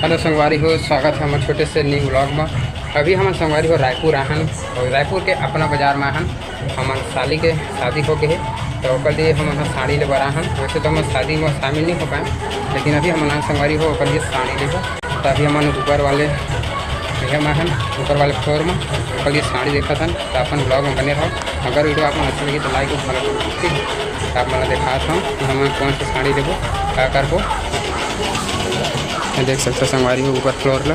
Hello संगवारी हो, स्वागत है हमारे छोटे से न्यू ब्लॉग में। अभी हम संगवारी हो रायपुर आहन और रायपुर के अपना बाजार में आहन हमारे साली के शादी हो गए है तो लिए हम साड़ी ले आहन। वैसे तो हम शादी में शामिल नहीं हो पाए, लेकिन अभी हम संगवारी हो लिए साड़ी ले तो अभी हम ऊपर वाले में आहन ऊपर वाले फ्लोर में लिए साड़ी देखा था। तो अपन ब्लॉग में बने रहो। अगर वीडियो आपको अच्छा लगी तो लाइक और फॉलो ठीक है। तो आप मैं दिखा था कि हम कौन सी साड़ी लेबो क्या करबो। देख सकते संगवारी हो ऊपर फ्लोर ला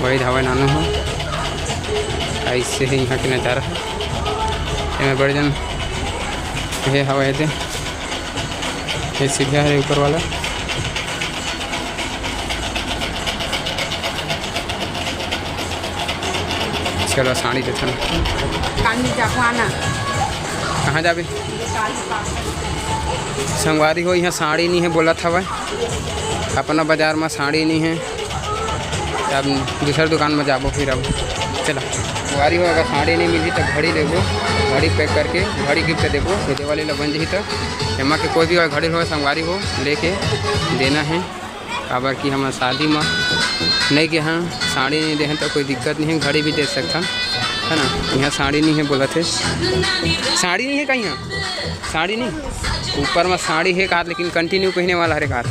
वही धावा नानू हो ऐसे ही यहाँ के नज़ारा है। बड़े जन ये हवा है ये सीढ़िया है ऊपर वाला। चलो साड़ी देखा कहाँ जाबे संगवारी हो। यहाँ साड़ी नहीं है बोला था वह अपना बाजार में साड़ी नहीं है। अब दूसर दुकान में जाबो फिर अब चला संगवारी हो। अगर साड़ी नहीं मिली तो घड़ी लेबो, घड़ी पैक करके घड़ी गिफ्ट देबो। दिवाली लग बन जी तो एमा के कोई भी घड़ी हो संगवारी हो लेके देना है। काबर कि हमारे शादी में नहीं कि हाँ साड़ी नहीं दे तो कोई दिक्कत नहीं है, घड़ी भी दे सकता है ना। यहाँ साड़ी नहीं है बोला थे, साड़ी नहीं है कहीं यहाँ साड़ी नहीं। ऊपर में साड़ी है कहा लेकिन कंटिन्यू पहने वाला है कहा।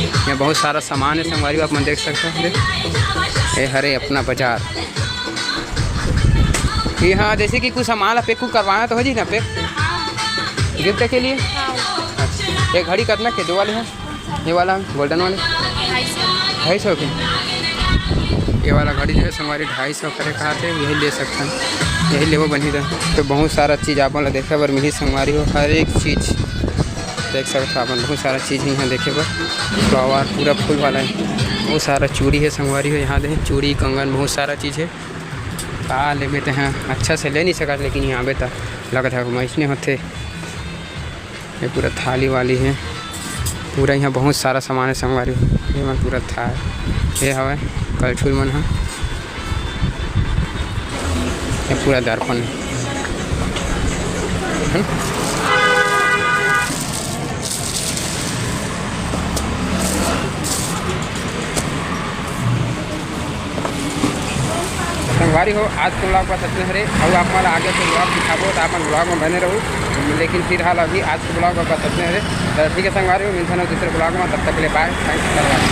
यहाँ बहुत सारा सामान है संगवारी आप मन देख सकते हैं। ये हरे अपना बाजार यहाँ जैसे कि कुछ सामान पैक करवाना तो हो जी ना पैक गिफ्ट के लिए। ये घड़ी कितना के दो वाले हैं, ये वाला गोल्डन वाले 250 के। ये वाला घड़ी जो है संगवारी 250 करे कहा थे, यही ले सकते हैं, यही लेवो बनी रहे। तो बहुत सारा चीज़ आप देखे बर मिली संगवारी हो। हर एक चीज़ देख सकते आप बहुत सारा चीज़ यहाँ देखे पर फ्लावर पूरा फूल वाला है। बहुत सारा चूड़ी है संगवारी हो। यहाँ देखें चूड़ी कंगन बहुत सारा चीज़ है। कहा ले तो हैं अच्छा से ले नहीं सका, लेकिन यहाँ पे तो लगता है मैसने होते। ये पूरा थाली वाली है पूरा। यहाँ बहुत सारा सामान है संगवारी हो। ये मन पूरा था ये हवा कलछुल मन है। ये पूरा दर्पण है। संगवारी हो आज के ब्लॉग पर सत्य हरे और आप आगे से ब्लॉग दिखाबो तो आप ब्लॉग में बने रहूँ। लेकिन फिलहाल अभी आज के ब्लॉग पर सत्य हरे ठीक है संगवारी हो। मिलता है दूसरे ब्लॉग में, तब तक के लिए बाय। थैंक्स।